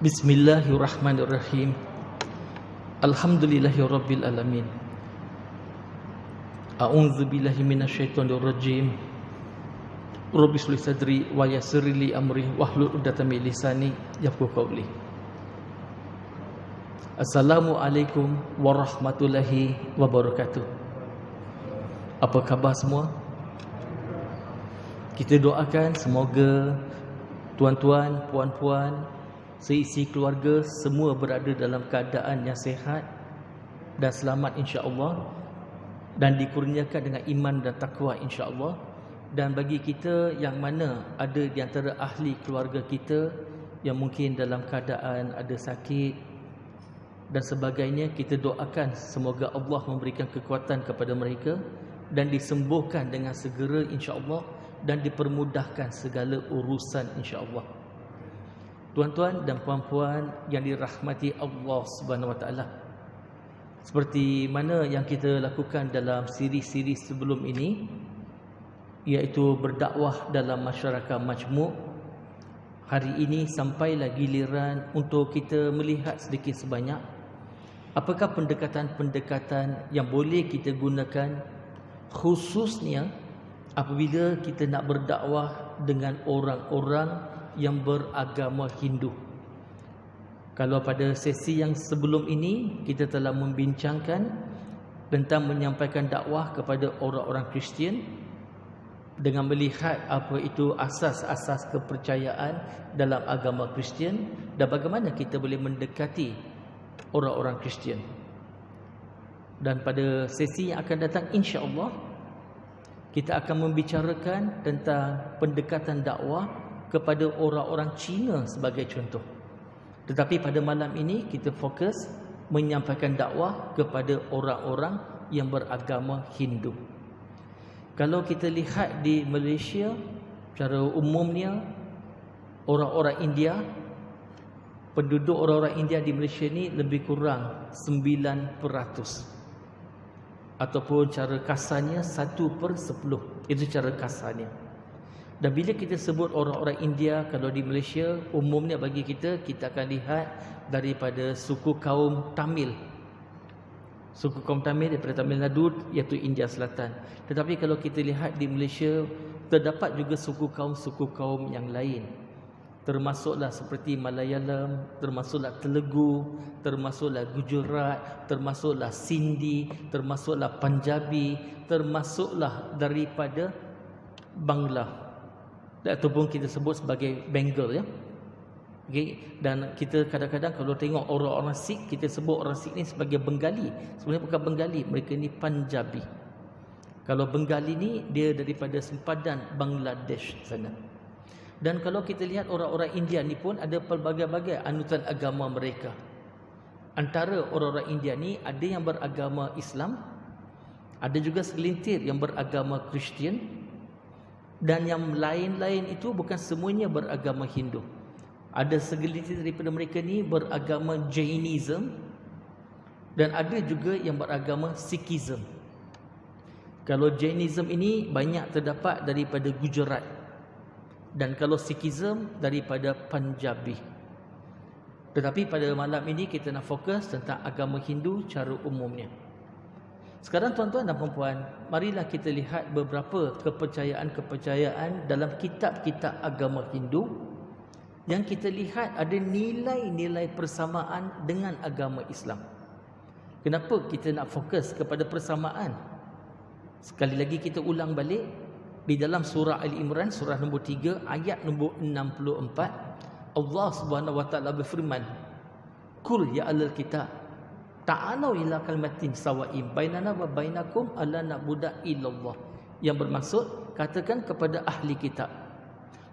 Bismillahirrahmanirrahim. Alhamdulillahirabbil alamin. A'udzu billahi minasyaitonir rajim. Rabbi shrah li sadri wa yassir li amri wahlul 'uqdatam min lisani yafqahu qawli. Assalamualaikum warahmatullahi wabarakatuh. Apa khabar semua? Kita doakan semoga tuan-tuan, puan-puan, seisi keluarga semua berada dalam keadaan yang sihat dan selamat insya-Allah, dan dikurniakan dengan iman dan takwa insya-Allah. Dan bagi kita yang mana ada di antara ahli keluarga kita yang mungkin dalam keadaan ada sakit dan sebagainya, kita doakan semoga Allah memberikan kekuatan kepada mereka dan disembuhkan dengan segera insya-Allah, dan dipermudahkan segala urusan insya-Allah. Tuan-tuan dan puan-puan yang dirahmati Allah Subhanahu Wa Taala, seperti mana yang kita lakukan dalam siri-siri sebelum ini, iaitu berdakwah dalam masyarakat majmuk, hari ini sampailah giliran untuk kita melihat sedikit sebanyak apakah pendekatan-pendekatan yang boleh kita gunakan, khususnya apabila kita nak berdakwah dengan orang-orang yang beragama Hindu. Kalau pada sesi yang sebelum ini kita telah membincangkan tentang menyampaikan dakwah kepada orang-orang Kristian dengan melihat apa itu asas-asas kepercayaan dalam agama Kristian dan bagaimana kita boleh mendekati orang-orang Kristian. Dan pada sesi yang akan datang insya-Allah kita akan membicarakan tentang pendekatan dakwah kepada orang-orang Cina sebagai contoh. Tetapi pada malam ini kita fokus menyampaikan dakwah kepada orang-orang yang beragama Hindu. Kalau kita lihat di Malaysia secara umumnya, orang-orang India, penduduk orang-orang India di Malaysia ni lebih kurang 9%, ataupun cara kasarnya 1/10. Itu cara kasarnya. Dan bila kita sebut orang-orang India, kalau di Malaysia umumnya bagi kita akan lihat daripada suku kaum Tamil. Suku kaum Tamil daripada Tamil Nadu, iaitu India Selatan. Tetapi kalau kita lihat di Malaysia, terdapat juga suku kaum yang lain. Termasuklah seperti Malayalam, termasuklah Telugu, termasuklah Gujarat, termasuklah Sindhi, termasuklah Punjabi, termasuklah daripada Bangla, ataupun kita sebut sebagai Bengal, ya. Okay. Dan kita kadang-kadang kalau tengok orang-orang Sikh, kita sebut orang Sikh ni sebagai Bengali. Sebenarnya bukan Bengali, mereka ni Punjabi. Kalau Bengali ni dia daripada sempadan Bangladesh sana. Dan kalau kita lihat orang-orang India ni pun ada pelbagai-bagai anutan agama mereka. Antara orang-orang India ni ada yang beragama Islam, ada juga segelintir yang beragama Kristian, dan yang lain-lain itu bukan semuanya beragama Hindu. Ada segelintir daripada mereka ni beragama Jainism, dan ada juga yang beragama Sikhism. Kalau Jainism ini banyak terdapat daripada Gujarat, dan kalau Sikhism daripada Punjabi. Tetapi pada malam ini kita nak fokus tentang agama Hindu cara umumnya. Sekarang tuan-tuan dan puan-puan, marilah kita lihat beberapa kepercayaan-kepercayaan dalam kitab-kitab agama Hindu yang kita lihat ada nilai-nilai persamaan dengan agama Islam. Kenapa kita nak fokus kepada persamaan? Sekali lagi kita ulang balik, di dalam surah Ali Imran, surah nombor 3 ayat nombor 64, Allah Subhanahu Wa Taala berfirman, "Qul ya ahlal kitab, ta'alau ila kalimatin sawa'in bainana wa bainakum alla na'budu illallah." Yang bermaksud, katakan kepada ahli kitab,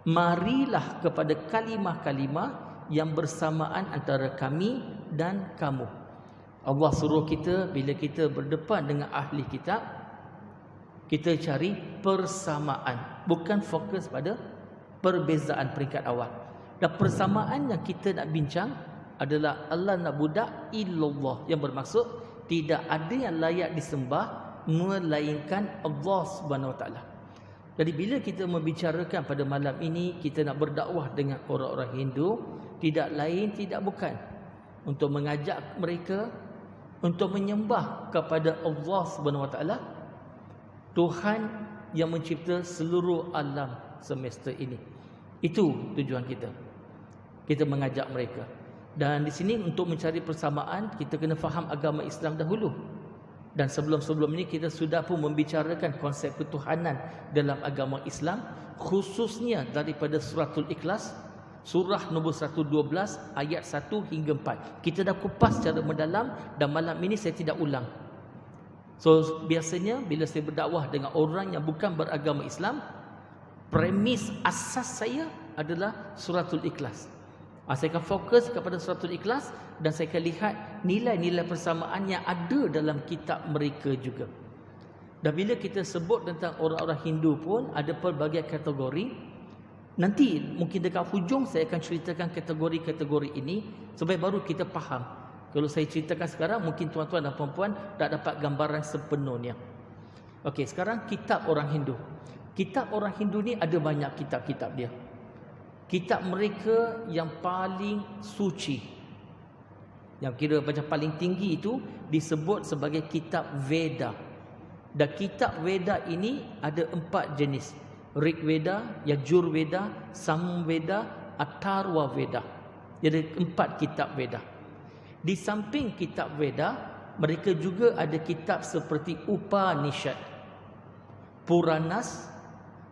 marilah kepada kalimah-kalimah yang bersamaan antara kami dan kamu. Allah suruh kita bila kita berdepan dengan ahli kitab, kita cari persamaan, bukan fokus pada perbezaan peringkat awal. Dan persamaan yang kita nak bincang adalah Allah na'budu illallah, yang bermaksud tidak ada yang layak disembah melainkan Allah Subhanahu Wa Taala. Jadi bila kita membicarakan pada malam ini, kita nak berdakwah dengan orang-orang Hindu, tidak lain tidak bukan untuk mengajak mereka untuk menyembah kepada Allah Subhanahu Wa Taala, Tuhan yang mencipta seluruh alam semesta ini. Itu tujuan kita. Kita mengajak mereka. Dan di sini untuk mencari persamaan, kita kena faham agama Islam dahulu. Dan sebelum-sebelum ini kita sudah pun membicarakan konsep ketuhanan dalam agama Islam, khususnya daripada suratul Ikhlas, surah nombor 112 ayat 1 hingga 4. Kita dah kupas secara mendalam dan malam ini saya tidak ulang. So biasanya bila saya berdakwah dengan orang yang bukan beragama Islam, premis asas saya adalah suratul Ikhlas. Saya akan fokus kepada suratul Ikhlas dan saya akan lihat nilai-nilai persamaan yang ada dalam kitab mereka juga. Dan bila kita sebut tentang orang-orang Hindu pun ada pelbagai kategori. Nanti mungkin dekat hujung saya akan ceritakan kategori-kategori ini supaya baru kita faham. Kalau saya ceritakan sekarang mungkin tuan-tuan dan puan-puan tak dapat gambaran sepenuhnya. Okey, sekarang kitab orang Hindu. Kitab orang Hindu ni ada banyak kitab-kitab dia. Kitab mereka yang paling suci, yang kira macam paling tinggi itu disebut sebagai kitab Veda. Dan kitab Veda ini ada 4 jenis. Rig Veda, Yajur Veda, Sam Veda, Atharva Veda. Jadi 4 kitab Veda. Di samping kitab Veda, mereka juga ada kitab seperti Upanishad, Puranas,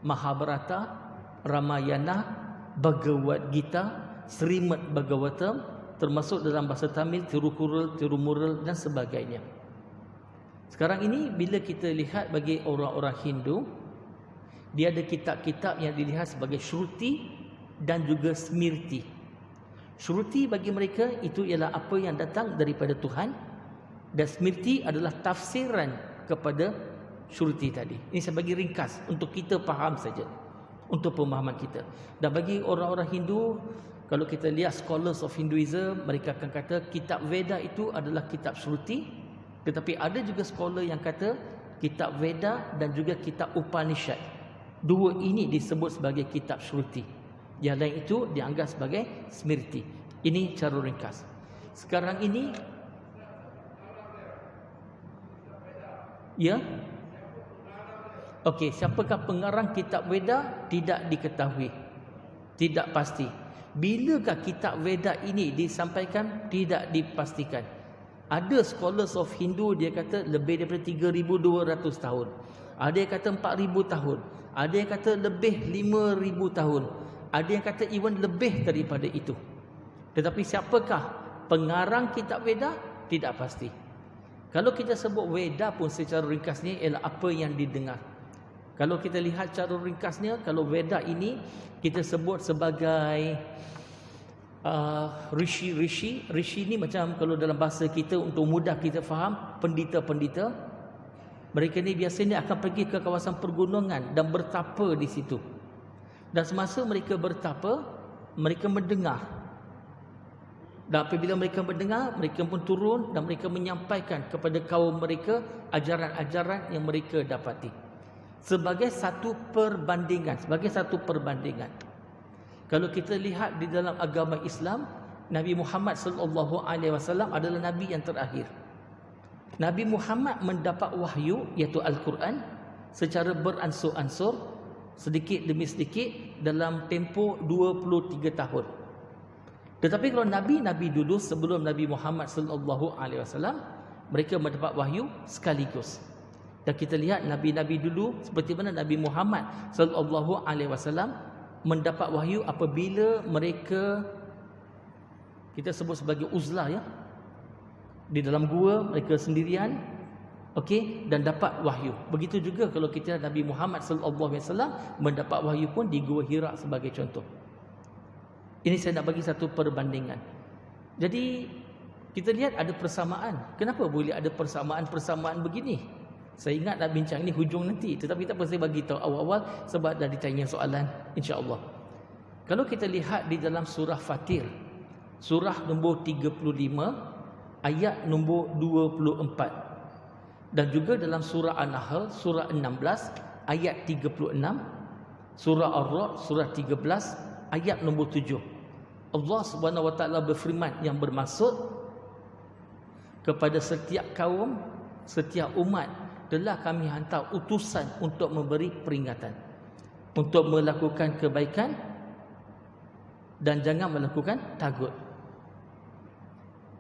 Mahabharata, Ramayana, Bhagavad Gita, Srimad Bhagavatam, termasuk dalam bahasa Tamil Tirukural, Tirumural dan sebagainya. Sekarang ini bila kita lihat bagi orang-orang Hindu, dia ada kitab-kitab yang dilihat sebagai Shruti dan juga Smriti. Shruti bagi mereka itu ialah apa yang datang daripada Tuhan, dan Smriti adalah tafsiran kepada Shruti tadi. Ini saya bagi ringkas untuk kita faham saja, untuk pemahaman kita. Dan bagi orang-orang Hindu, kalau kita lihat scholars of Hinduism, mereka akan kata kitab Veda itu adalah kitab Shruti. Tetapi ada juga scholar yang kata kitab Veda dan juga kitab Upanishad, dua ini disebut sebagai kitab Shruti. Yang lain itu dianggap sebagai Smriti. Ini cara ringkas. Sekarang ini, ya, okey, siapakah pengarang kitab Veda? Tidak diketahui. Tidak pasti. Bilakah kitab Veda ini disampaikan? Tidak dipastikan. Ada scholars of Hindu dia kata lebih daripada 3,200 tahun. Ada yang kata 4,000 tahun. Ada yang kata lebih 5,000 tahun. Ada yang kata even lebih daripada itu. Tetapi siapakah pengarang kitab Veda? Tidak pasti. Kalau kita sebut Veda pun secara ringkasnya ialah apa yang didengar. Kalau kita lihat cara ringkasnya, kalau Veda ini kita sebut sebagai rishi. Rishi ni macam kalau dalam bahasa kita untuk mudah kita faham, pendeta-pendeta. Mereka ni biasanya akan pergi ke kawasan pergunungan dan bertapa di situ. Dan semasa mereka bertapa, mereka mendengar. Dan apabila mereka mendengar, mereka pun turun dan mereka menyampaikan kepada kaum mereka ajaran-ajaran yang mereka dapati. Sebagai satu perbandingan. Kalau kita lihat di dalam agama Islam, Nabi Muhammad SAW adalah Nabi yang terakhir. Nabi Muhammad mendapat wahyu iaitu Al-Quran secara beransur-ansur, sedikit demi sedikit dalam tempoh 23 tahun. Tetapi kalau Nabi-Nabi dulu sebelum Nabi Muhammad SAW, mereka mendapat wahyu sekaligus. Dan kita lihat Nabi-Nabi dulu seperti mana Nabi Muhammad SAW mendapat wahyu apabila mereka, kita sebut sebagai uzlah ya, di dalam gua mereka sendirian, okey, dan dapat wahyu. Begitu juga kalau kita Nabi Muhammad SAW mendapat wahyu pun di Gua Hira sebagai contoh. Ini saya nak bagi satu perbandingan. Jadi kita lihat ada persamaan. Kenapa boleh ada persamaan-persamaan begini? Saya ingat nak bincang ni hujung nanti, tetapi tak apa, saya bagi tahu awal-awal sebab dah ditanya soalan, insya-Allah. Kalau kita lihat di dalam surah Fatir, surah nombor 35 ayat nombor 24, dan juga dalam surah An-Nahl surah 16 ayat 36 Surah Ar-Ra'd surah 13 ayat nombor 7. Allah Subhanahu wa taala berfirman yang bermaksud kepada setiap kaum, setiap umat telah kami hantar utusan untuk memberi peringatan, untuk melakukan kebaikan dan jangan melakukan tagut,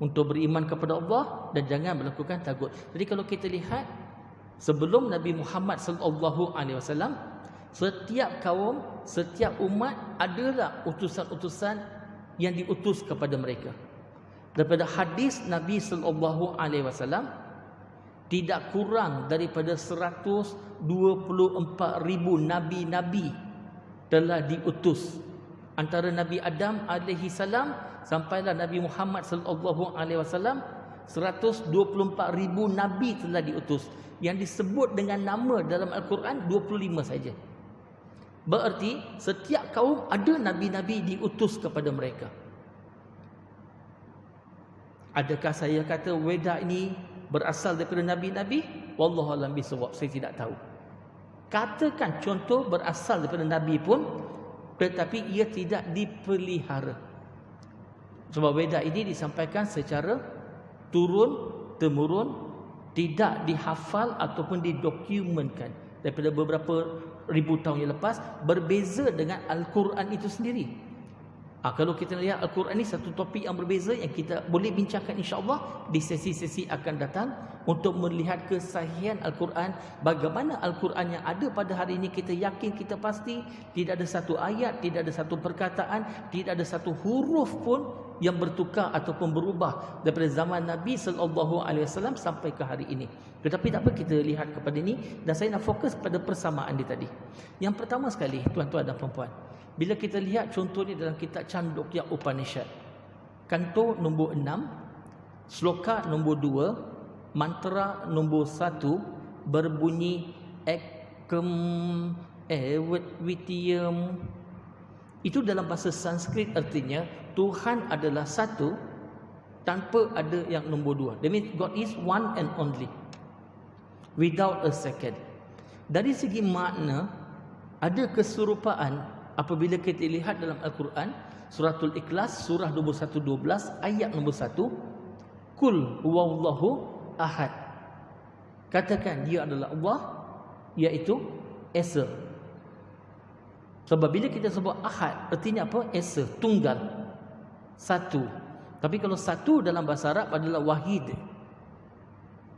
untuk beriman kepada Allah dan jangan melakukan tagut. Jadi kalau kita lihat sebelum Nabi Muhammad sallallahu alaihi wasallam, setiap kaum, setiap umat adalah utusan-utusan yang diutus kepada mereka. Daripada hadis Nabi sallallahu alaihi wasallam, tidak kurang daripada 124,000 nabi-nabi telah diutus. Antara Nabi Adam alaihi salam sampailah Nabi Muhammad sallallahu alaihi wasallam, 124,000 nabi telah diutus. Yang disebut dengan nama dalam Al-Quran 25 saja. Berarti setiap kaum ada nabi-nabi diutus kepada mereka. Adakah saya kata Weda ini berasal daripada nabi-nabi? Wallahu a'lam bishawab, saya tidak tahu. Katakan contoh berasal daripada nabi pun, tetapi ia tidak dipelihara. Sebab Weda ini disampaikan secara turun temurun, tidak dihafal ataupun didokumentkan daripada beberapa ribu tahun yang lepas, berbeza dengan Al-Quran itu sendiri. Kalau kita lihat Al-Quran ini satu topik yang berbeza yang kita boleh bincangkan insya-Allah di sesi-sesi akan datang untuk melihat kesahihan Al-Quran. Bagaimana Al-Quran yang ada pada hari ini kita yakin, kita pasti tidak ada satu ayat, tidak ada satu perkataan, tidak ada satu huruf pun yang bertukar ataupun berubah daripada zaman Nabi sallallahu alaihi wasallam sampai ke hari ini. Tetapi tak apa, kita lihat kepada ini dan saya nak fokus pada persamaan dia tadi. Yang pertama sekali, tuan-tuan dan puan-puan, bila kita lihat contohnya dalam kitab Chandogya Upanishad, kanto nombor 6, sloka nombor 2, mantra nombor 1 berbunyi ekam evet vitiyam. Itu dalam bahasa Sanskrit artinya Tuhan adalah satu tanpa ada yang nombor 2. That means God is one and only, without a second. Dari segi makna, ada keserupaan apabila kita lihat dalam Al-Quran, Suratul Ikhlas, surah nombor 112, ayat nombor 1, Kul huwallahu ahad. Katakan dia adalah Allah, iaitu Esa. Sebab bila kita sebut ahad, artinya apa? Esa, tunggal, satu. Tapi kalau satu dalam bahasa Arab adalah wahid.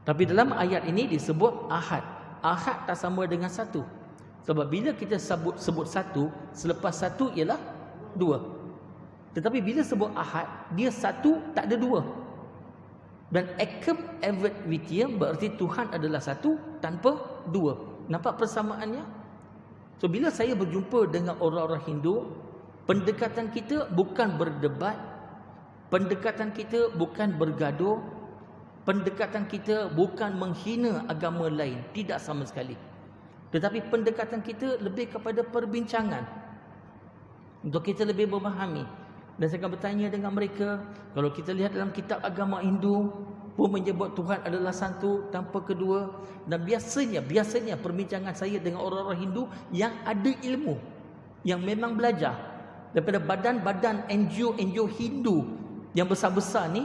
Tapi dalam ayat ini disebut ahad. Ahad tak sama dengan satu. Sebab bila kita sebut satu, selepas satu ialah dua. Tetapi bila sebut ahad, dia satu, tak ada dua. Dan ekam evet vitya berarti Tuhan adalah satu tanpa dua. Nampak persamaannya? So bila saya berjumpa dengan orang-orang Hindu, pendekatan kita bukan berdebat, pendekatan kita bukan bergaduh, pendekatan kita bukan menghina agama lain, tidak sama sekali. Tetapi pendekatan kita lebih kepada perbincangan untuk kita lebih memahami. Dan saya akan bertanya dengan mereka, kalau kita lihat dalam kitab agama Hindu pun menyebut Tuhan adalah satu tanpa kedua. Dan biasanya perbincangan saya dengan orang-orang Hindu yang ada ilmu, yang memang belajar daripada badan-badan NGO Hindu yang besar-besar ni,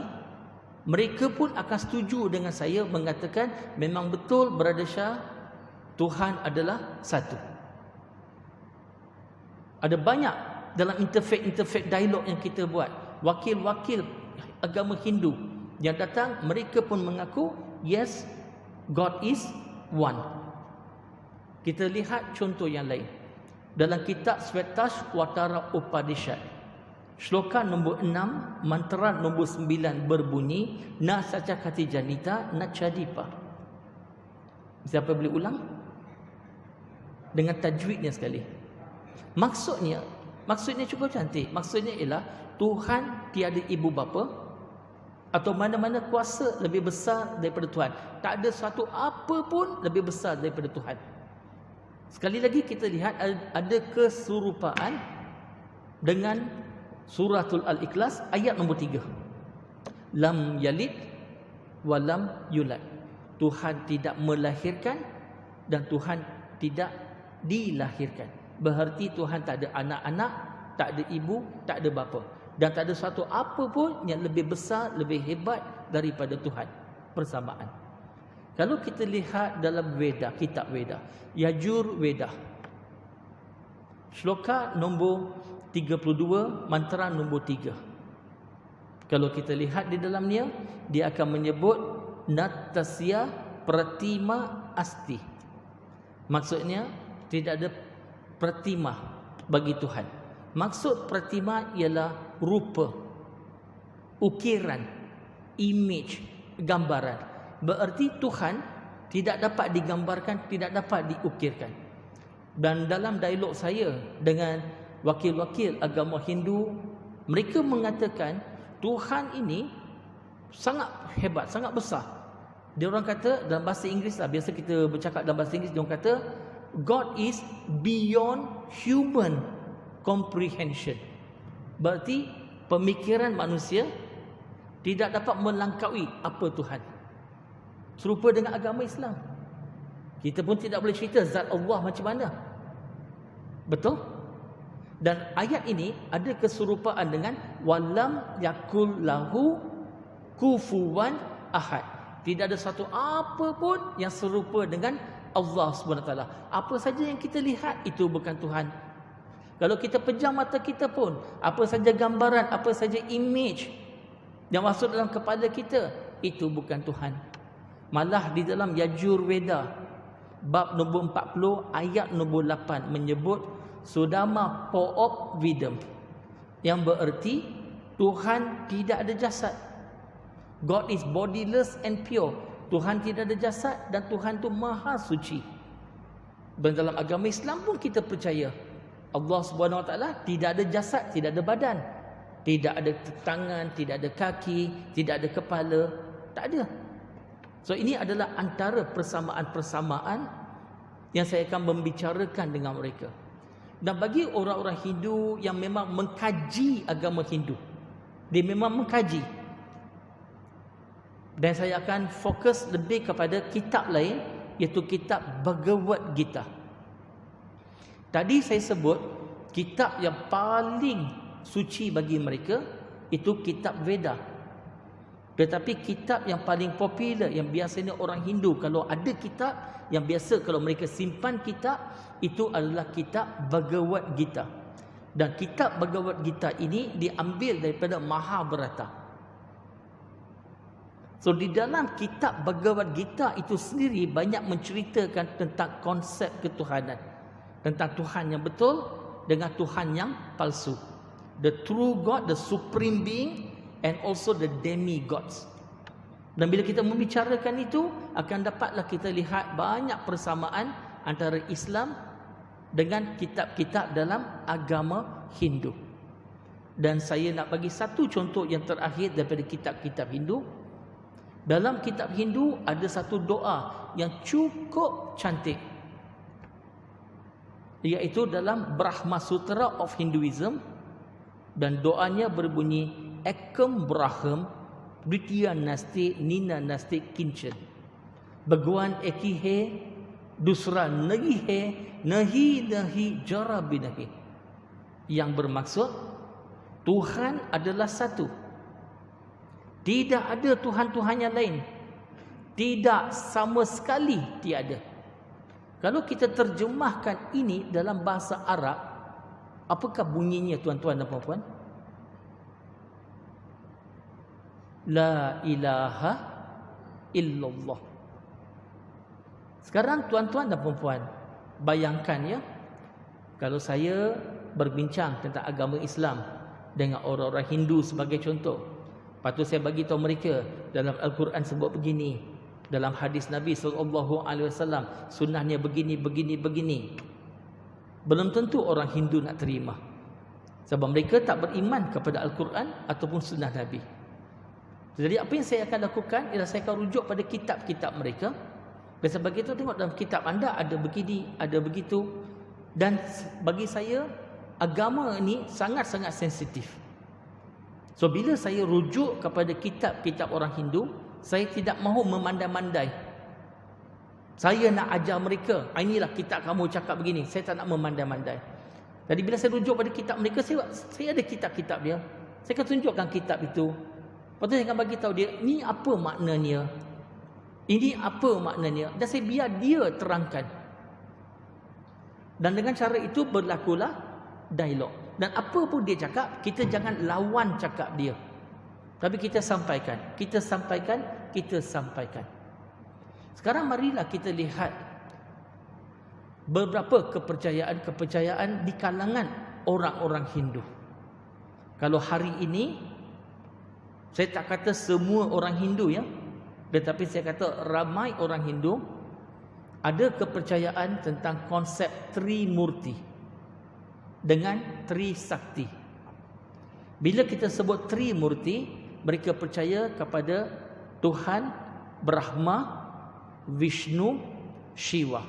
mereka pun akan setuju dengan saya mengatakan memang betul Brother Shah, Tuhan adalah satu. Ada banyak dalam interfaith dialog yang kita buat, wakil-wakil agama Hindu yang datang, mereka pun mengaku yes, God is one. Kita lihat contoh yang lain dalam kitab Svetasvatara Upanishad, sloka nombor 6, mantra nombor 9 berbunyi na sacakati janita na chadipa. Siapa boleh ulang dengan tajwidnya sekali? Maksudnya cukup cantik. Maksudnya ialah Tuhan tiada ibu bapa, atau mana-mana kuasa lebih besar daripada Tuhan. Tak ada satu apa pun lebih besar daripada Tuhan. Sekali lagi kita lihat ada keserupaan dengan Suratul Al-Ikhlas ayat nombor 3. Lam yalid wa lam yulad. Tuhan tidak melahirkan dan Tuhan tidak dilahirkan. berarti Tuhan tak ada anak-anak, tak ada ibu, tak ada bapa, dan tak ada satu apa pun yang lebih besar, lebih hebat daripada Tuhan. Persamaan. Kalau kita lihat dalam Veda, kitab Veda, Yajur Veda, Shloka nombor 32, mantra nombor 3. Kalau kita lihat di dalamnya, dia akan menyebut Natasya Pratima Asti. Maksudnya tidak ada pratima bagi Tuhan. Maksud pratima ialah rupa, ukiran, image, gambaran. Bererti Tuhan tidak dapat digambarkan, tidak dapat diukirkan. Dan dalam dialog saya dengan wakil-wakil agama Hindu, mereka mengatakan Tuhan ini sangat hebat, sangat besar. Dia orang kata dalam bahasa Inggeris lah, biasa kita bercakap dalam bahasa Inggeris, dia orang kata God is beyond human comprehension. Berarti pemikiran manusia tidak dapat melangkaui apa Tuhan. Serupa dengan agama Islam. Kita pun tidak boleh cerita zat Allah macam mana. Betul? Dan ayat ini ada keserupaan dengan walam yakul lahu kufuwan ahad. Tidak ada satu apa pun yang serupa dengan Allah SWT. Apa saja yang kita lihat itu bukan Tuhan. Kalau kita pejam mata kita pun, apa saja gambaran, apa saja image yang masuk dalam kepala kita, itu bukan Tuhan. Malah di dalam Yajur Veda bab nombor 40 ayat nombor 8 menyebut Sudama Poop Vidam, yang bererti Tuhan tidak ada jasad. God is bodiless and pure. Tuhan tidak ada jasad dan Tuhan tu maha suci. Dan dalam agama Islam pun kita percaya Allah Subhanahu Wa Taala tidak ada jasad, tidak ada badan, tidak ada tangan, tidak ada kaki, tidak ada kepala, tak ada. So ini adalah antara persamaan-persamaan yang saya akan membicarakan dengan mereka. Dan bagi orang-orang Hindu yang memang mengkaji agama Hindu, dia memang mengkaji. Dan saya akan fokus lebih kepada kitab lain, iaitu kitab Bhagavad Gita. Tadi saya sebut kitab yang paling suci bagi mereka itu kitab Veda. Tetapi kitab yang paling popular, yang biasanya orang Hindu kalau ada kitab, yang biasa kalau mereka simpan kitab, itu adalah kitab Bhagavad Gita. Dan kitab Bhagavad Gita ini diambil daripada Mahabharata. So di dalam kitab Bhagavad Gita itu sendiri banyak menceritakan tentang konsep ketuhanan. Tentang Tuhan yang betul dengan Tuhan yang palsu. The true God, the supreme being, and also the demigods. Dan bila kita membicarakan itu, akan dapatlah kita lihat banyak persamaan antara Islam dengan kitab-kitab dalam agama Hindu. Dan saya nak bagi satu contoh yang terakhir daripada kitab-kitab Hindu. Dalam kitab Hindu ada satu doa yang cukup cantik, iaitu dalam Brahma Sutra of Hinduism, dan doanya berbunyi Ekam Braham Dvitiya Nasti Nina Nasti Kinchan Bhagwan Eki Hai Dusra Nahi Hai Nahi Nahi Jara Binahi, yang bermaksud Tuhan adalah satu, tidak ada Tuhan-Tuhan yang lain, tidak, sama sekali tiada. Kalau kita terjemahkan ini dalam bahasa Arab, apakah bunyinya tuan-tuan dan puan-puan? La ilaha illallah. Sekarang tuan-tuan dan puan-puan, bayangkan ya, kalau saya berbincang tentang agama Islam dengan orang-orang Hindu sebagai contoh, lepas tu saya bagi tahu mereka dalam Al-Quran sebut begini, dalam hadis Nabi SAW sunnahnya begini, begini, begini. Belum tentu orang Hindu nak terima, sebab mereka tak beriman kepada Al-Quran ataupun sunnah Nabi. Jadi apa yang saya akan lakukan ialah saya akan rujuk pada kitab-kitab mereka. Dan sebab itu tengok dalam kitab anda ada begini, ada begitu. Dan bagi saya agama ini sangat-sangat sensitif. So bila saya rujuk kepada kitab-kitab orang Hindu, saya tidak mahu memandai-mandai. Saya nak ajar mereka, inilah kitab kamu cakap begini. Saya tak nak memandai-mandai. Jadi bila saya rujuk pada kitab mereka, saya ada kitab-kitab dia. Saya akan tunjukkan kitab itu. Lepas tu saya akan bagi tahu dia, ni apa maknanya? Ini apa maknanya? Dan saya biar dia terangkan. Dan dengan cara itu berlakulah dialog. Dan apa pun dia cakap, kita jangan lawan cakap dia. Tapi kita sampaikan. Kita sampaikan, kita sampaikan. Sekarang marilah kita lihat beberapa kepercayaan-kepercayaan di kalangan orang-orang Hindu. Kalau hari ini, saya tak kata semua orang Hindu ya, tetapi saya kata ramai orang Hindu ada kepercayaan tentang konsep Trimurti dengan Trisakti. Bila kita sebut Trimurti, mereka percaya kepada Tuhan Brahma, Vishnu, Shiva.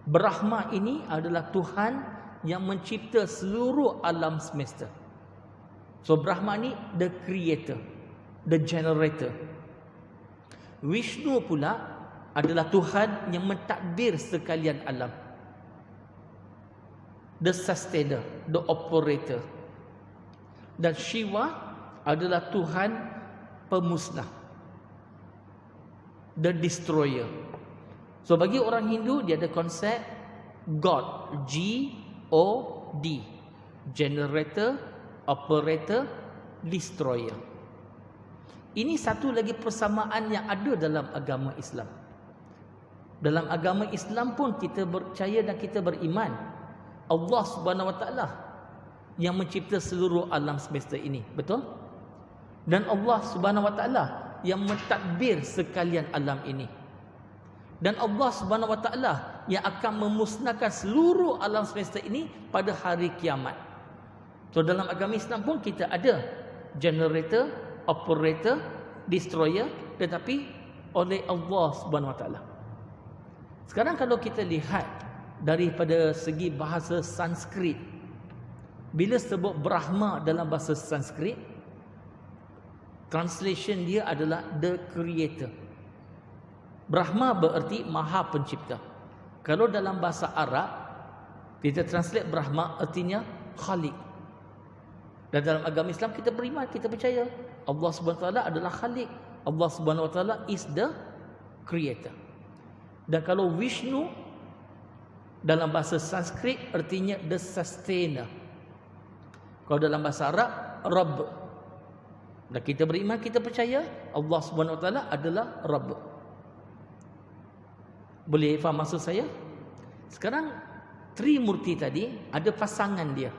Brahma ini adalah Tuhan yang mencipta seluruh alam semesta. So Brahma ni the creator, the generator. Vishnu pula adalah Tuhan yang mentadbir sekalian alam, the sustainer, the operator. Dan Shiva adalah Tuhan pemusnah, the destroyer. So bagi orang Hindu, dia ada konsep God, G-O-D, generator, operator, destroyer. Ini satu lagi persamaan yang ada dalam agama Islam. Dalam agama Islam pun kita percaya dan kita beriman Allah Subhanahu Wa Taala yang mencipta seluruh alam semesta ini, betul? Dan Allah Subhanahu Wa Taala yang mentadbir sekalian alam ini. Dan Allah Subhanahu Wa Taala yang akan memusnahkan seluruh alam semesta ini pada hari kiamat. So dalam agama Islam pun kita ada generator, operator, destroyer, tetapi oleh Allah Subhanahu Wa Taala. Sekarang kalau kita lihat daripada segi bahasa Sanskrit, bila sebut Brahma dalam bahasa Sanskrit, translation dia adalah the creator. Brahma bererti maha pencipta. Kalau dalam bahasa Arab kita translate Brahma, artinya Khaliq. Dan dalam agama Islam kita beriman, kita percaya Allah Subhanahu Wa Taala adalah Khaliq. Allah Subhanahu Wa Taala is the creator. Dan kalau Vishnu dalam bahasa Sanskrit artinya the sustainer. Kalau dalam bahasa Arab, Rabb. Dan kita beriman, kita percaya Allah Subhanahu Wa Taala adalah Rabb. Boleh faham maksud saya? Sekarang Trimurti tadi ada pasangan dia,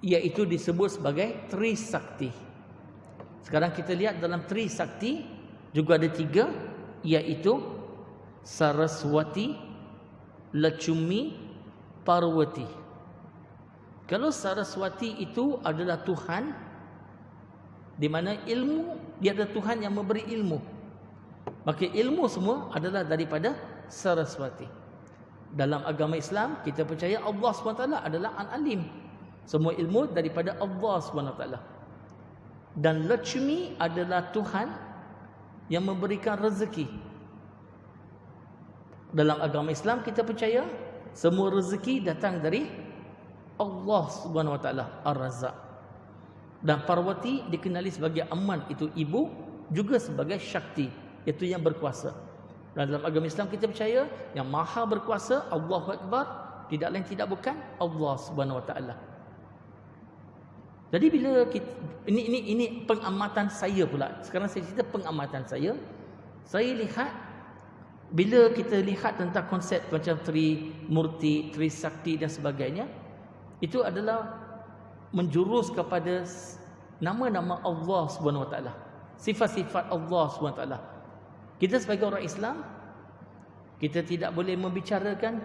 iaitu disebut sebagai Trisakti. Sekarang kita lihat dalam Trisakti juga ada 3, iaitu Saraswati, Lachumi, Parvati. Kalau Saraswati itu adalah Tuhan di mana ilmu, dia adalah Tuhan yang memberi ilmu. Maka ilmu semua adalah daripada Saraswati. Dalam agama Islam kita percaya Allah SWT adalah Al-Alim. Semua ilmu daripada Allah SWT. Dan Lakshmi adalah Tuhan yang memberikan rezeki. Dalam agama Islam kita percaya semua rezeki datang dari Allah Subhanahu Wa Taala, Ar-Razzaq. Dan Parvati dikenali sebagai Aman, itu ibu, juga sebagai Shakti, iaitu yang berkuasa. Dan dalam agama Islam kita percaya yang maha berkuasa, Allahu Akbar, tidak lain tidak bukan Allah Subhanahu Wa Taala. Jadi bila kita, ini pengamatan saya pula. Sekarang saya cerita pengamatan saya. Saya lihat bila kita lihat tentang konsep macam Trimurti, Trisakti dan sebagainya, itu adalah menjurus kepada nama-nama Allah Subhanahu Wa Taala, sifat-sifat Allah Subhanahu Wa Taala. Kita sebagai orang Islam, kita tidak boleh membicarakan,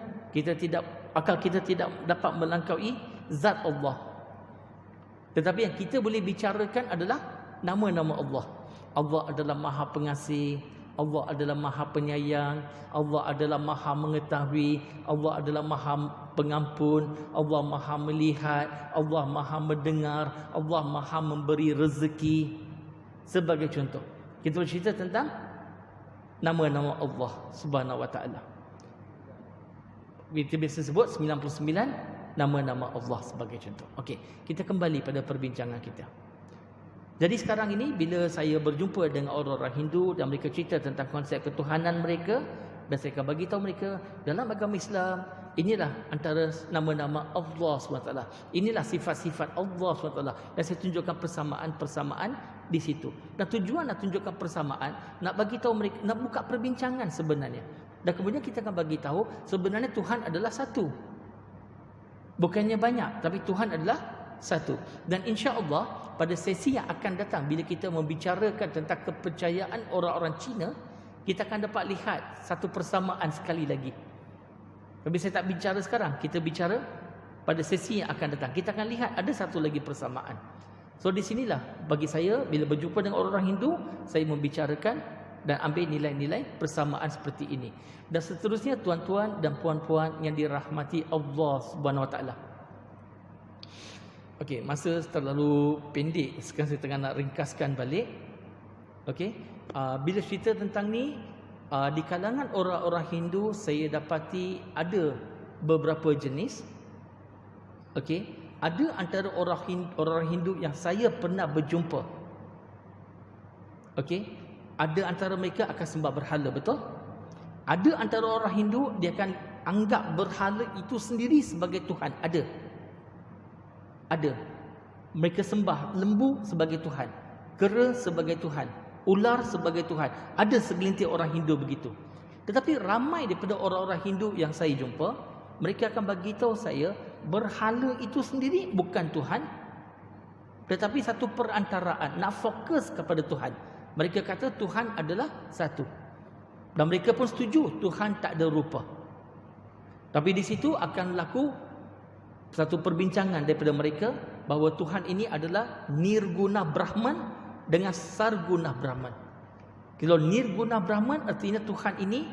akal kita tidak dapat melangkaui zat Allah. Tetapi yang kita boleh bicarakan adalah nama-nama Allah. Allah adalah Maha Pengasih, Allah adalah Maha Penyayang, Allah adalah Maha Mengetahui, Allah adalah Maha Pengampun, Allah Maha Melihat, Allah Maha Mendengar, Allah Maha Memberi rezeki. Sebagai contoh, kita bercerita tentang nama-nama Allah Subhanahu wa taala. Kita biasa sebut 99 nama-nama Allah sebagai contoh. Okey, kita kembali pada perbincangan kita. Jadi sekarang ini bila saya berjumpa dengan orang-orang Hindu dan mereka cerita tentang konsep ketuhanan mereka, dan saya akan bagi tahu mereka dalam agama Islam inilah antara nama-nama Allah SWT. Inilah sifat-sifat Allah SWT. Dan saya tunjukkan persamaan-persamaan di situ. Dan tujuan nak tunjukkan persamaan, nak bagi tahu mereka, nak buka perbincangan sebenarnya. Dan kemudian kita akan bagi tahu sebenarnya Tuhan adalah satu. Bukannya banyak, tapi Tuhan adalah satu. Dan insya-Allah pada sesi yang akan datang bila kita membicarakan tentang kepercayaan orang-orang Cina, kita akan dapat lihat satu persamaan sekali lagi. Tapi saya tak bicara sekarang, kita bicara pada sesi yang akan datang. Kita akan lihat ada satu lagi persamaan. So di sinilah bagi saya bila berjumpa dengan orang-orang Hindu, saya membicarakan dan ambil nilai-nilai persamaan seperti ini. Dan seterusnya tuan-tuan dan puan-puan yang dirahmati Allah Subhanahu wa taala. Okey, masa terlalu pendek, sekarang saya tengah nak ringkaskan balik. Okey, bila cerita tentang ni, di kalangan orang-orang Hindu saya dapati ada beberapa jenis. Okey, ada antara orang Hindu yang saya pernah berjumpa. Okey, ada antara mereka akan sembah berhala, betul? Ada antara orang Hindu dia akan anggap berhala itu sendiri sebagai Tuhan. Ada. Mereka sembah lembu sebagai Tuhan, kera sebagai Tuhan, ular sebagai Tuhan. Ada segelintir orang Hindu begitu. Tetapi ramai daripada orang-orang Hindu yang saya jumpa, mereka akan bagi tahu saya berhala itu sendiri bukan Tuhan, tetapi satu perantaraan, nak fokus kepada Tuhan. Mereka kata Tuhan adalah satu. Dan mereka pun setuju Tuhan tak ada rupa. Tapi di situ akan berlaku satu perbincangan daripada mereka bahawa Tuhan ini adalah Nirguna Brahman dengan Sarguna Brahman. Kalau Nirguna Brahman artinya Tuhan ini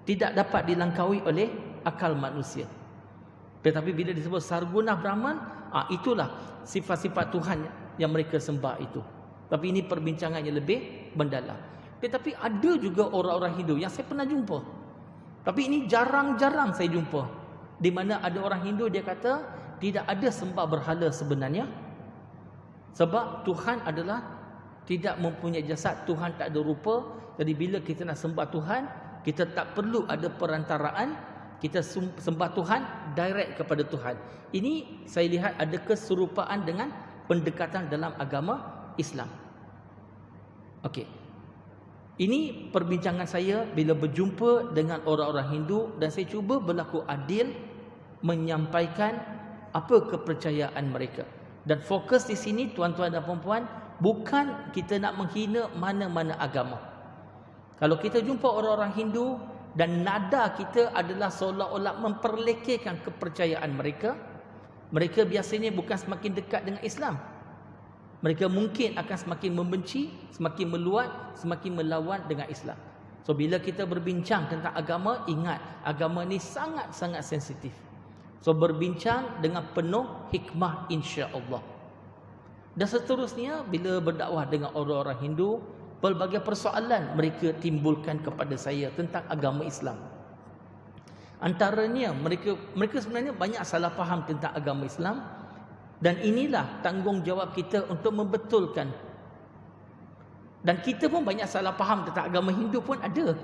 tidak dapat dilangkaui oleh akal manusia. Tetapi bila disebut Sarguna Brahman, itulah sifat-sifat Tuhan yang mereka sembah itu. Tapi ini perbincangan yang lebih mendalam. Tetapi ada juga orang-orang Hindu yang saya pernah jumpa. Tapi ini jarang-jarang saya jumpa. Di mana ada orang Hindu dia kata tidak ada sembah berhala sebenarnya. Sebab Tuhan adalah tidak mempunyai jasad, Tuhan tak ada rupa. Jadi bila kita nak sembah Tuhan, kita tak perlu ada perantaraan, kita sembah Tuhan direct kepada Tuhan. Ini saya lihat ada keserupaan dengan pendekatan dalam agama Islam. Okey. Ini perbincangan saya bila berjumpa dengan orang-orang Hindu dan saya cuba berlaku adil menyampaikan apa kepercayaan mereka. Dan fokus di sini tuan-tuan dan puan-puan, bukan kita nak menghina mana-mana agama. Kalau kita jumpa orang-orang Hindu dan nada kita adalah seolah-olah memperlekehkan kepercayaan mereka, mereka biasanya bukan semakin dekat dengan Islam. Mereka mungkin akan semakin membenci, semakin meluat, semakin melawan dengan Islam. So bila kita berbincang tentang agama, ingat agama ni sangat-sangat sensitif. So berbincang dengan penuh hikmah insya-Allah. Dan seterusnya bila berdakwah dengan orang-orang Hindu, pelbagai persoalan mereka timbulkan kepada saya tentang agama Islam. Antaranya mereka sebenarnya banyak salah faham tentang agama Islam. Dan inilah tanggungjawab kita untuk membetulkan. Dan kita pun banyak salah faham tentang agama Hindu pun ada.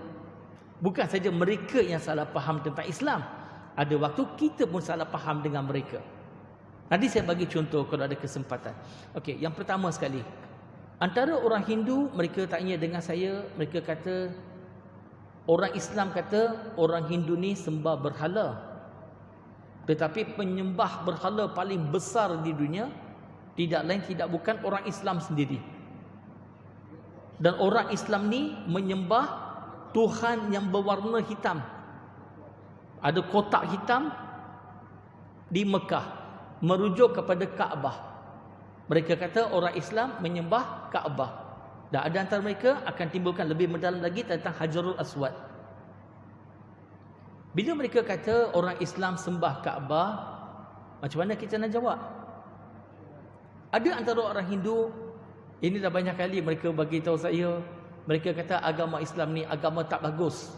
Bukan saja mereka yang salah faham tentang Islam. Ada waktu kita pun salah faham dengan mereka. Nanti saya bagi contoh kalau ada kesempatan. Okey, yang pertama sekali. Antara orang Hindu, mereka tanya dengan saya, mereka kata, orang Islam kata orang Hindu ni sembah berhala. Tetapi penyembah berhala paling besar di dunia tidak lain tidak bukan orang Islam sendiri. Dan orang Islam ni menyembah Tuhan yang berwarna hitam. Ada kotak hitam di Mekah merujuk kepada Kaabah. Mereka kata orang Islam menyembah Kaabah. Dan ada antara mereka akan timbulkan lebih mendalam lagi tentang Hajarul Aswad. Bila mereka kata orang Islam sembah Kaabah, macam mana kita nak jawab? Ada antara orang Hindu, ini dah banyak kali mereka bagi tahu saya, Mereka kata agama Islam ni agama tak bagus.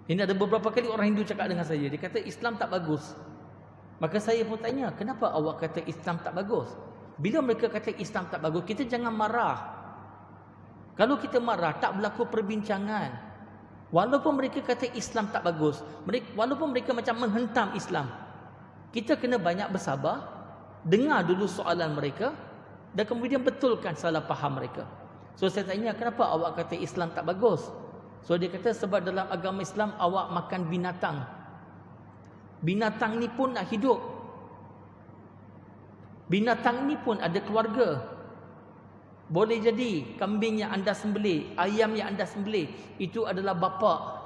Ini ada beberapa kali orang Hindu cakap dengan saya. Dia kata Islam tak bagus. Maka saya pun tanya, kenapa awak kata Islam tak bagus? Bila mereka kata Islam tak bagus, kita jangan marah. Kalau kita marah, tak berlaku perbincangan. Walaupun mereka kata Islam tak bagus, walaupun mereka macam menghentam Islam, kita kena banyak bersabar, dengar dulu soalan mereka dan kemudian betulkan salah faham mereka. So saya tanya, kenapa awak kata Islam tak bagus? So dia kata sebab dalam agama Islam awak makan binatang. Binatang ni pun nak hidup. Binatang ni pun ada keluarga. Boleh jadi kambing yang anda sembelih, ayam yang anda sembelih, itu adalah bapa.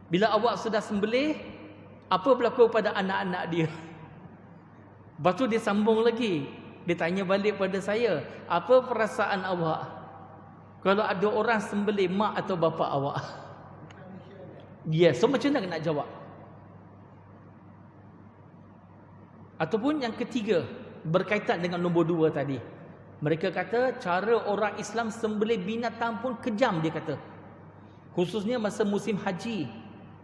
Bila awak sudah sembelih, apa berlaku pada anak-anak dia? Lepas tu dia sambung lagi. Dia tanya balik pada saya, apa perasaan awak kalau ada orang sembelih mak atau bapa awak? Yes, so macam mana nak jawab? Ataupun yang ketiga, berkaitan dengan nombor 2 tadi. Mereka kata cara orang Islam sembelih binatang pun kejam, dia kata. Khususnya masa musim haji.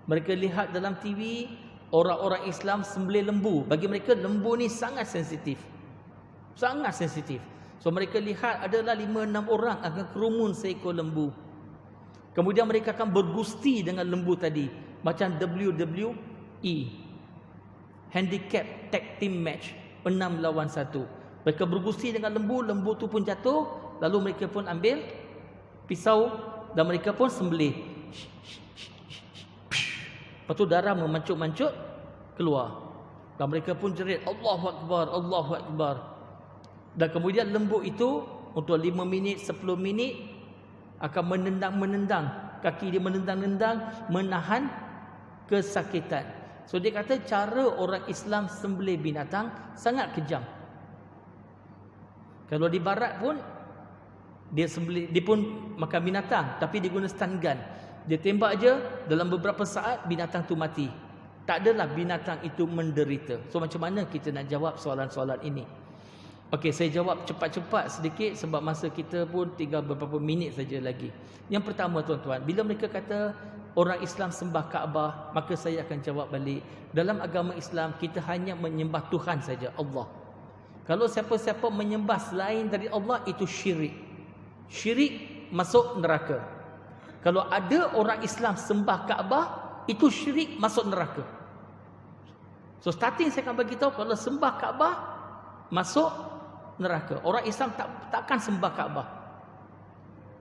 Mereka lihat dalam TV, orang-orang Islam sembelih lembu. Bagi mereka lembu ni sangat sensitif. Sangat sensitif. So mereka lihat adalah 5-6 orang akan kerumun seekor lembu. Kemudian mereka akan bergusti dengan lembu tadi. Macam WWE. Handicap tag team match 6 lawan 1. Mereka bergusti dengan lembu, lembu tu pun jatuh, lalu mereka pun ambil pisau dan mereka pun sembelih. Lepas tu darah memancut-mancut keluar. Dan mereka pun jerit Allahu Akbar, Allahu Akbar. Dan kemudian lembu itu untuk 5 minit, 10 minit akan menendang-menendang. Kaki dia menendang-nendang, menahan kesakitan. So dia kata cara orang Islam sembelih binatang sangat kejam. Kalau di barat pun dia pun makan binatang, tapi dia guna stun gun. Dia tembak aja, dalam beberapa saat binatang tu mati. Tak adalah binatang itu menderita. So macam mana kita nak jawab soalan-soalan ini? Okey, saya jawab cepat-cepat sedikit sebab masa kita pun tinggal beberapa minit saja lagi. Yang pertama tuan-tuan, bila mereka kata orang Islam sembah Kaabah, maka saya akan jawab balik. Dalam agama Islam, kita hanya menyembah Tuhan saja, Allah. Kalau siapa-siapa menyembah selain dari Allah, itu syirik. Syirik masuk neraka. Kalau ada orang Islam sembah Kaabah, itu syirik masuk neraka. So starting saya akan bagi tahu, kalau sembah Kaabah, masuk neraka. Orang Islam takkan sembah Kaabah.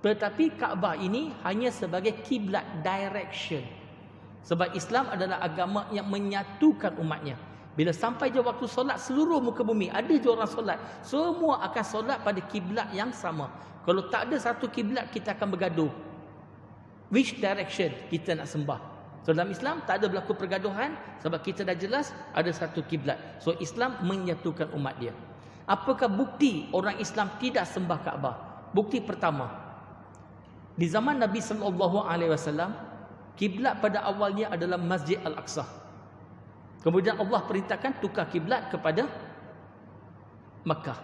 Tetapi Kaabah ini hanya sebagai kiblat, direction. Sebab Islam adalah agama yang menyatukan umatnya. Bila sampai je waktu solat, seluruh muka bumi ada je orang solat, semua akan solat pada kiblat yang sama. Kalau tak ada satu kiblat, kita akan bergaduh. Which direction kita nak sembah? So dalam Islam tak ada berlaku pergaduhan sebab kita dah jelas ada satu kiblat. So Islam menyatukan umat dia. Apakah bukti orang Islam tidak sembah Kaabah? Bukti pertama, di zaman Nabi SAW, kiblat pada awalnya adalah Masjid Al-Aqsa. Kemudian Allah perintahkan tukar kiblat kepada Makkah,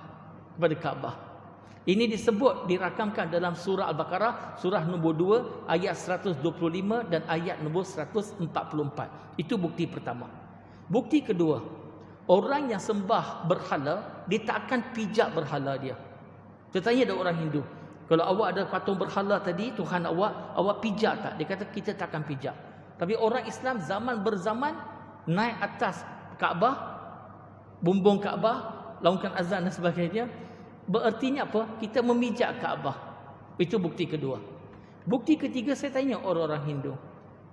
kepada Kaabah. Ini disebut, dirakamkan dalam surah Al-Baqarah, surah nombor 2, ayat 125 dan ayat nombor 144. Itu bukti pertama. Bukti kedua, orang yang sembah berhala, dia tak akan pijak berhala dia. Saya tanya ada orang Hindu, kalau awak ada patung berhala tadi, Tuhan awak pijak tak? Dia kata kita tak akan pijak. Tapi orang Islam zaman berzaman naik atas Kaabah, bumbung Kaabah, laungkan azan dan sebagainya. Berartinya apa? Kita memijak Kaabah. Itu bukti kedua. Bukti ketiga, saya tanya orang-orang Hindu,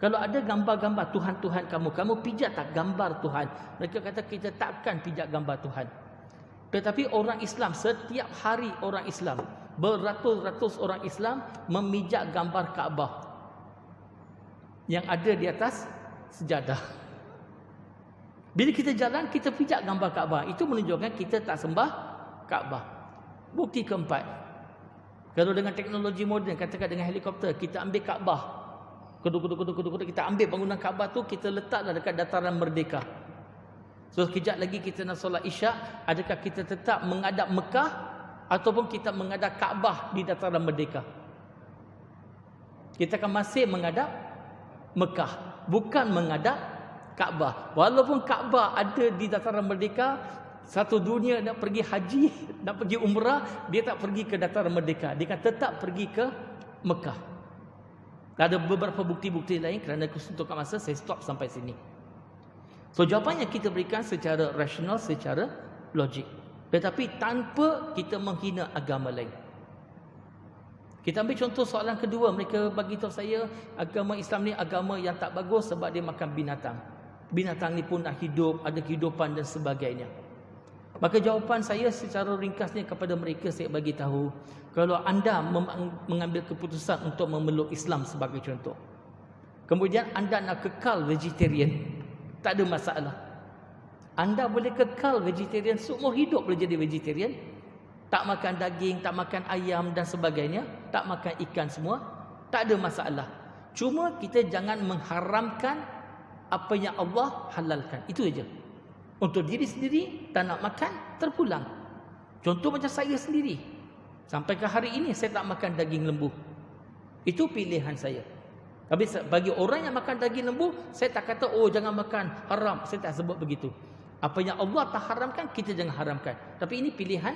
kalau ada gambar-gambar Tuhan-Tuhan kamu pijak tak gambar Tuhan? Mereka kata kita takkan pijak gambar Tuhan. Tetapi orang Islam, setiap hari orang Islam, beratus-ratus orang Islam memijak gambar Kaabah yang ada di atas sejadah. Bila kita jalan, kita pijak gambar Kaabah. Itu menunjukkan kita tak sembah Kaabah. Bukti keempat, kalau dengan teknologi moden, katakan dengan helikopter, kita ambil Kaabah, kedua, kita ambil bangunan Kaabah tu, kita letaklah dekat dataran Merdeka. So sekejap lagi kita nak solat Isyak, adakah kita tetap menghadap Mekah ataupun kita menghadap Kaabah di dataran merdeka. Kita akan masih menghadap Mekah, bukan menghadap Kaabah. Walaupun Kaabah ada di dataran merdeka, satu dunia nak pergi haji, nak pergi umrah, dia tak pergi ke dataran merdeka, dia akan tetap pergi ke Mekah. Ada beberapa bukti-bukti lain, kerana kesuntukan masa saya stop sampai sini. So jawapan yang kita berikan secara rasional, secara logik, tetapi tanpa kita menghina agama lain. Kita ambil contoh soalan kedua, mereka bagi tahu saya agama Islam ni agama yang tak bagus sebab dia makan binatang. Binatang ni pun nak hidup, ada kehidupan dan sebagainya. Maka jawapan saya secara ringkasnya kepada mereka, saya bagi tahu, kalau anda mengambil keputusan untuk memeluk Islam sebagai contoh, kemudian anda nak kekal vegetarian, tak ada masalah. Anda boleh kekal vegetarian, seumur hidup boleh jadi vegetarian. Tak makan daging, tak makan ayam dan sebagainya, tak makan ikan semua, tak ada masalah. Cuma kita jangan mengharamkan apa yang Allah halalkan. Itu saja. Untuk diri sendiri, tak nak makan, terpulang. Contoh macam saya sendiri. Sampai ke hari ini, saya tak makan daging lembu. Itu pilihan saya. Tapi bagi orang yang makan daging lembu, saya tak kata, oh jangan makan, haram. Saya tak sebut begitu. Apa yang Allah tak haramkan, kita jangan haramkan. Tapi ini pilihan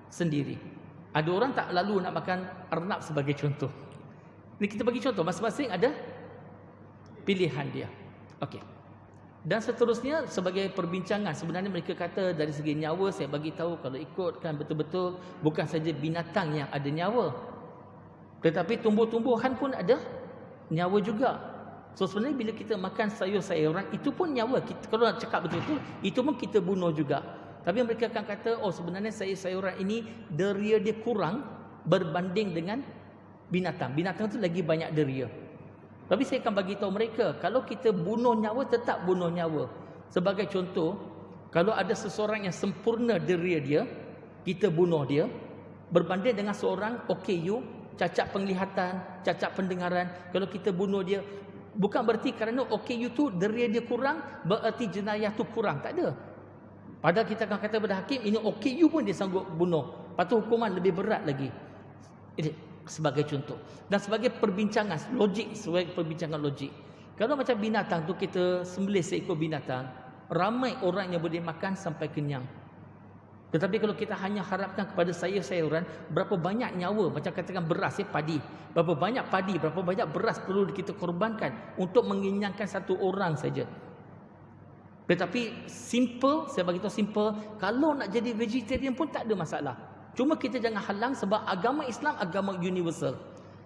sendiri. Ada orang tak lalu nak makan arnab sebagai contoh. Ini kita bagi contoh, masing-masing ada pilihan dia. Okey. Dan seterusnya sebagai perbincangan, sebenarnya mereka kata dari segi nyawa, saya bagi tahu kalau ikutkan betul-betul bukan saja binatang yang ada nyawa, tetapi tumbuh-tumbuhan pun ada nyawa juga. So sebenarnya bila kita makan sayur-sayuran, itu pun nyawa. Kita, kalau nak cakap betul-betul, itu pun kita bunuh juga. Tapi mereka akan kata, oh sebenarnya sayur-sayuran ini deria dia kurang berbanding dengan binatang. Binatang tu lagi banyak deria. Tapi saya akan bagi tahu mereka, kalau kita bunuh nyawa, tetap bunuh nyawa. Sebagai contoh, kalau ada seseorang yang sempurna deria dia, kita bunuh dia, berbanding dengan seorang OKU, cacat penglihatan, cacat pendengaran, kalau kita bunuh dia, bukan berarti kerana OKU tu deria dia kurang, berarti jenayah tu kurang. Tak ada. Padahal kita akan kata kepada hakim, ini OKU pun dia sanggup bunuh. Patut hukuman lebih berat lagi. Ini sebagai contoh. Dan sebagai perbincangan logik, sebagai perbincangan logik. Kalau macam binatang tu, kita sembelih seekor binatang, ramai orang yang boleh makan sampai kenyang. Tetapi kalau kita hanya harapkan kepada sayur-sayuran, berapa banyak nyawa, macam katakan beras, padi. Berapa banyak padi, berapa banyak beras perlu kita korbankan untuk mengenyangkan satu orang saja. Tetapi simple, saya bagi tahu simple, kalau nak jadi vegetarian pun tak ada masalah. Cuma kita jangan halang sebab agama Islam agama universal.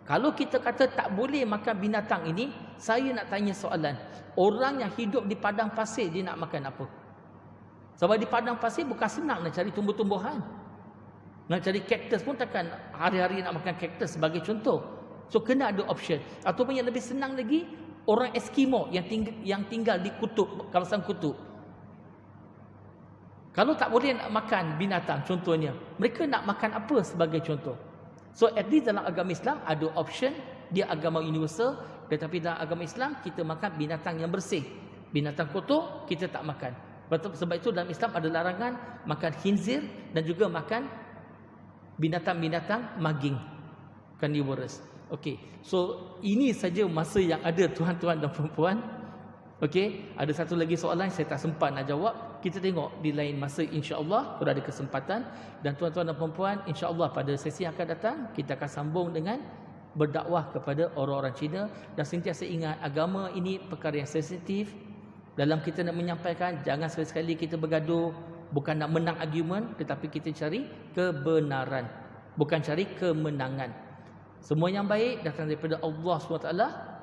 Kalau kita kata tak boleh makan binatang ini, saya nak tanya soalan. Orang yang hidup di padang pasir, dia nak makan apa? Sebab di padang pasir bukan senang nak cari tumbuh-tumbuhan. Nak cari kaktus pun takkan hari-hari nak makan kaktus sebagai contoh. So kena ada option. Ataupun yang lebih senang lagi, orang Eskimo yang tinggal di kutub, kawasan kutub. Kalau tak boleh nak makan binatang contohnya, mereka nak makan apa sebagai contoh? So at least dalam agama Islam ada option, dia agama universal, tetapi dalam agama Islam kita makan binatang yang bersih. Binatang kotor kita tak makan. Sebab itu dalam Islam ada larangan makan khinzir dan juga makan binatang-binatang maging, carnivorous. Okey, so ini saja masa yang ada tuan-tuan dan puan-puan. Okey, ada satu lagi soalan saya tak sempat nak jawab. Kita tengok di lain masa insya-Allah kalau ada kesempatan. Dan tuan-tuan dan puan-puan, insya-Allah pada sesi yang akan datang kita akan sambung dengan berdakwah kepada orang-orang Cina. Dan sentiasa ingat, agama ini perkara yang sensitif. Dalam kita nak menyampaikan, jangan sekali-sekali kita bergaduh, bukan nak menang argument, tetapi kita cari kebenaran, bukan cari kemenangan. Semua yang baik datang daripada Allah SWT,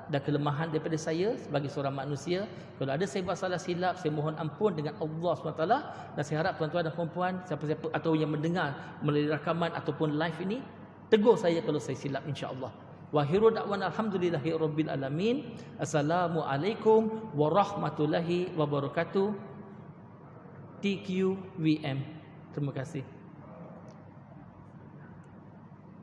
dan kelemahan daripada saya sebagai seorang manusia. Kalau ada saya buat salah silap, saya mohon ampun dengan Allah SWT. Dan saya harap tuan-tuan dan puan-puan, siapa-siapa atau yang mendengar melalui rakaman ataupun live ini, tegur saya kalau saya silap, insya-Allah. Wa akhiru da'wana alhamdulillahi rabbil alamin. Assalamualaikum warahmatullahi wabarakatuh. TQVM. Terima kasih.